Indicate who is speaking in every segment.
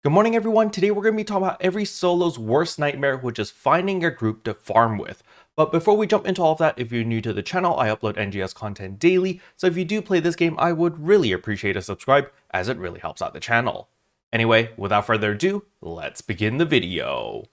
Speaker 1: Good morning everyone, today we're going to be talking about every solo's worst nightmare, which is finding a group to farm with. But before we jump into all of that, if you're new to the channel, I upload NGS content daily, so if you do play this game, I would really appreciate a subscribe, as it really helps out the channel. Anyway, without further ado, let's begin the video.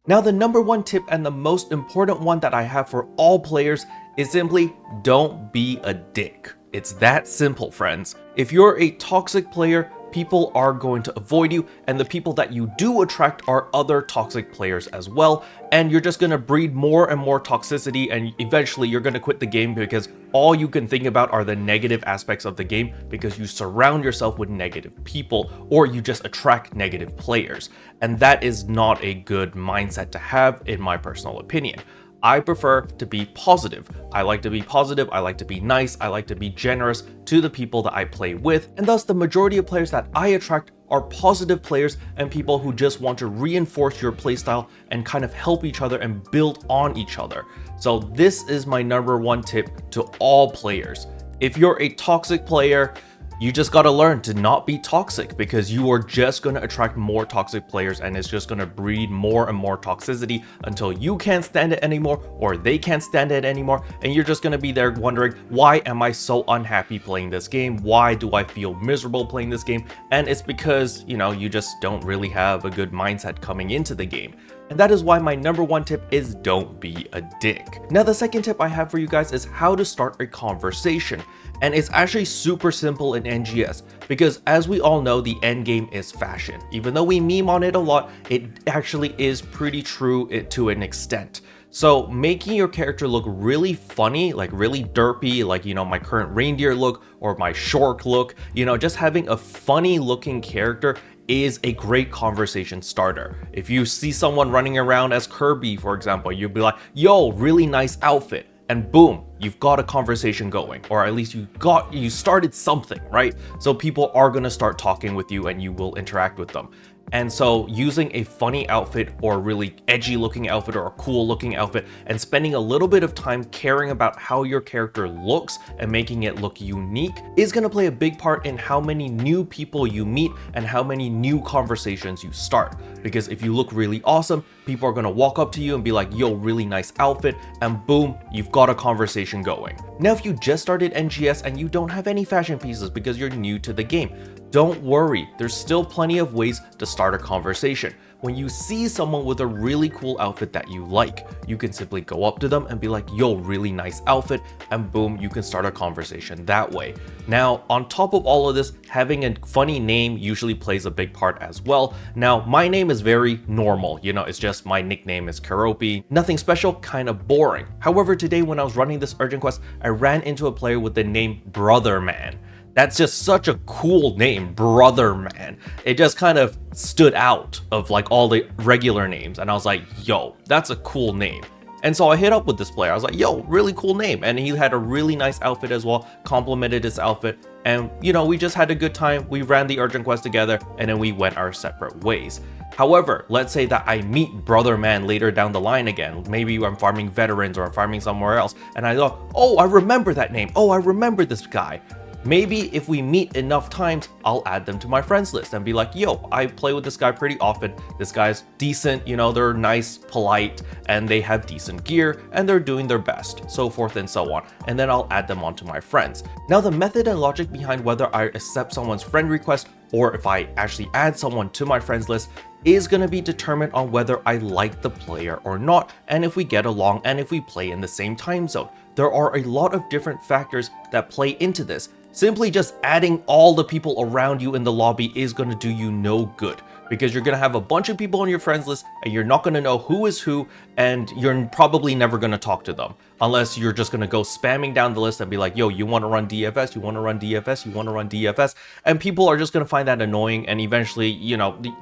Speaker 1: Now the number one tip and the most important one that I have for all players is simply don't be a dick. It's that simple, friends. If you're a toxic player, people are going to avoid you, and the people that you do attract are other toxic players as well, and you're just going to breed more and more toxicity, and eventually you're going to quit the game because all you can think about are the negative aspects of the game because you surround yourself with negative people, or you just attract negative players, and that is not a good mindset to have, in my personal opinion. I prefer to be positive. I like to be positive, I like to be nice, I like to be generous to the people that I play with, and thus the majority of players that I attract are positive players and people who just want to reinforce your playstyle and kind of help each other and build on each other. So this is my number one tip to all players. If you're a toxic player, you just gotta learn to not be toxic, because you are just gonna attract more toxic players and it's just gonna breed more and more toxicity until you can't stand it anymore or they can't stand it anymore, and you're just gonna be there wondering, why am I so unhappy playing this game? Why do I feel miserable playing this game? And it's because, you just don't really have a good mindset coming into the game. And that is why my number one tip is don't be a dick. Now the second tip I have for you guys is how to start a conversation. And it's actually super simple in NGS, because as we all know, the end game is fashion. Even though we meme on it a lot, it actually is pretty true to an extent. So making your character look really funny, like really derpy, like, my current reindeer look or my short look, just having a funny looking character is a great conversation starter. If you see someone running around as Kirby, for example, you'll be like, yo, really nice outfit. And boom, you've got a conversation going, or at least you started something, right? So people are going to start talking with you and you will interact with them. And so using a funny outfit or a really edgy looking outfit or a cool looking outfit and spending a little bit of time caring about how your character looks and making it look unique is going to play a big part in how many new people you meet and how many new conversations you start. Because if you look really awesome, people are going to walk up to you and be like, yo, really nice outfit, and boom, you've got a conversation going. Now, if you just started NGS and you don't have any fashion pieces because you're new to the game, don't worry, there's still plenty of ways to start a conversation. When you see someone with a really cool outfit that you like, you can simply go up to them and be like, yo, really nice outfit, and boom, you can start a conversation that way. Now, on top of all of this, having a funny name usually plays a big part as well. Now, my name is very normal, it's just my nickname is Keroppi. Nothing special, kind of boring. However, today when I was running this urgent quest, I ran into a player with the name Brother Man. That's just such a cool name, Brother Man. It just kind of stood out of like all the regular names, and I was like, yo, that's a cool name. And so I hit up with this player. I was like, yo, really cool name. And he had a really nice outfit as well, complimented his outfit. And we just had a good time. We ran the urgent quest together, and then we went our separate ways. However, let's say that I meet Brother Man later down the line again. Maybe I'm farming veterans or I'm farming somewhere else. And I thought, oh, I remember that name. Oh, I remember this guy. Maybe if we meet enough times, I'll add them to my friends list and be like, yo, I play with this guy pretty often. This guy's decent, they're nice, polite, and they have decent gear, and they're doing their best, so forth and so on. And then I'll add them onto my friends. Now, the method and logic behind whether I accept someone's friend request or if I actually add someone to my friends list is going to be determined on whether I like the player or not, and if we get along and if we play in the same time zone. There are a lot of different factors that play into this. Simply just adding all the people around you in the lobby is going to do you no good, because you're going to have a bunch of people on your friends list and you're not going to know who is who, and you're probably never going to talk to them unless you're just going to go spamming down the list and be like, yo, you want to run DFS, you want to run DFS, you want to run DFS, and people are just going to find that annoying, and eventually,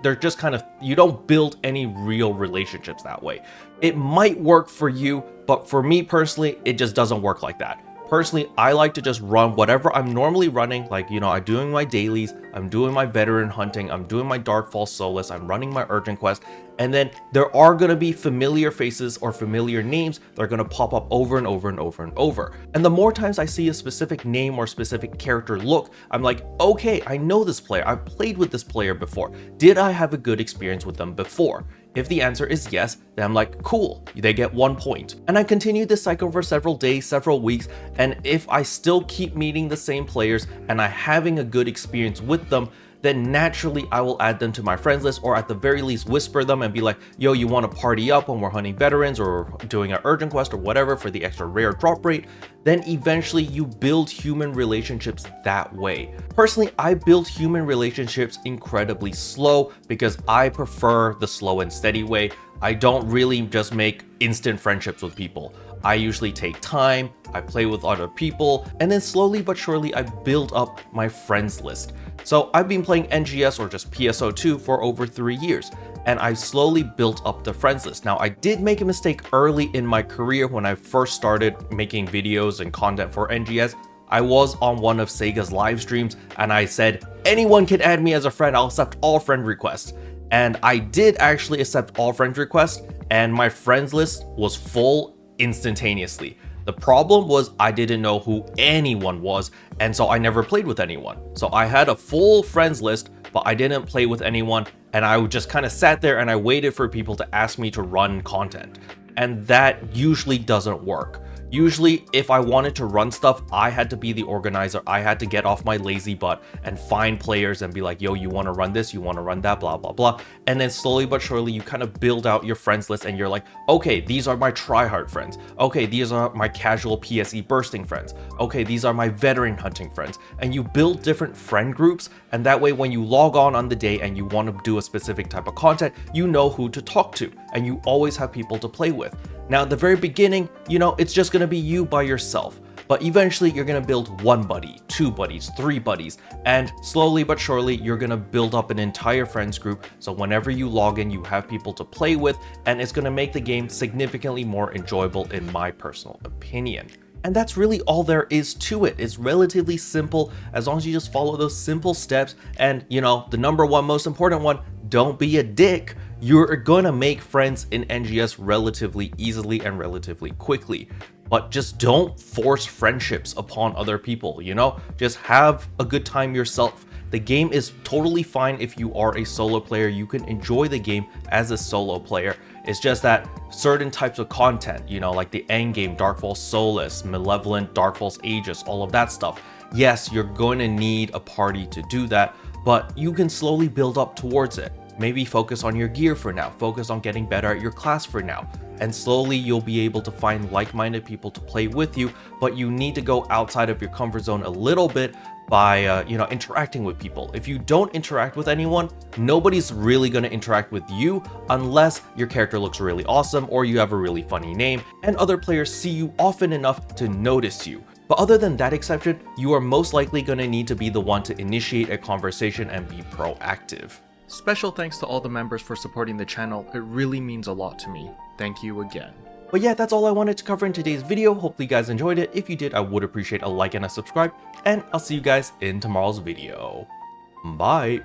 Speaker 1: they're just kind of, you don't build any real relationships that way. It might work for you, but for me personally, it just doesn't work like that. Personally, I like to just run whatever I'm normally running, like, you know, I'm doing my dailies, I'm doing my veteran hunting, I'm doing my Darkfall Solace, I'm running my urgent quest, and then there are going to be familiar faces or familiar names that are going to pop up over and over and over and over. And the more times I see a specific name or specific character look, I'm like, okay, I know this player, I've played with this player before. Did I have a good experience with them before? If the answer is yes, then I'm like, cool, they get 1 point. And I continue this cycle for several days, several weeks, and if I still keep meeting the same players and I'm having a good experience with them, then naturally I will add them to my friends list, or at the very least whisper them and be like, yo, you want to party up when we're hunting veterans or doing an urgent quest or whatever for the extra rare drop rate. Then eventually you build human relationships that way. Personally, I build human relationships incredibly slow because I prefer the slow and steady way. I don't really just make instant friendships with people. I usually take time, I play with other people, and then slowly but surely I build up my friends list. So I've been playing NGS or just PSO2 for over 3 years, and I slowly built up the friends list. Now, I did make a mistake early in my career when I first started making videos and content for NGS. I was on one of Sega's live streams and I said, anyone can add me as a friend, I'll accept all friend requests. And I did actually accept all friend requests, and my friends list was full instantaneously. The problem was I didn't know who anyone was, and so I never played with anyone. So I had a full friends list, but I didn't play with anyone, and I just kind of sat there and I waited for people to ask me to run content. And that usually doesn't work. Usually, if I wanted to run stuff, I had to be the organizer. I had to get off my lazy butt and find players and be like, yo, you want to run this, you want to run that, blah, blah, blah. And then slowly but surely, you kind of build out your friends list and you're like, okay, these are my tryhard friends. Okay, these are my casual PSE bursting friends. Okay, these are my veteran hunting friends. And you build different friend groups. And that way, when you log on the day and you want to do a specific type of content, you know who to talk to and you always have people to play with. Now, at the very beginning, you know, it's just going to be you by yourself, but eventually you're going to build 1 buddy, 2 buddies, 3 buddies, and slowly but surely you're going to build up an entire friends group. So whenever you log in, you have people to play with, and it's going to make the game significantly more enjoyable in my personal opinion. And that's really all there is to it. It's relatively simple as long as you just follow those simple steps. And, you know, the number one most important one, don't be a dick. You're gonna make friends in NGS relatively easily and relatively quickly. But just don't force friendships upon other people, you know? Just have a good time yourself. The game is totally fine if you are a solo player. You can enjoy the game as a solo player. It's just that certain types of content, you know, like the endgame, Darkfall Solace, Malevolent, Darkfall's Aegis, all of that stuff. Yes, you're going to need a party to do that, but you can slowly build up towards it. Maybe focus on your gear for now, focus on getting better at your class for now, and slowly you'll be able to find like-minded people to play with you, but you need to go outside of your comfort zone a little bit by you know, interacting with people. If you don't interact with anyone, nobody's really going to interact with you unless your character looks really awesome or you have a really funny name and other players see you often enough to notice you. But other than that exception, you are most likely going to need to be the one to initiate a conversation and be proactive.
Speaker 2: Special thanks to all the members for supporting the channel. It really means a lot to me. Thank you again.
Speaker 1: But yeah, that's all I wanted to cover in today's video. Hopefully you guys enjoyed it. If you did, I would appreciate a like and a subscribe, and I'll see you guys in tomorrow's video. Bye.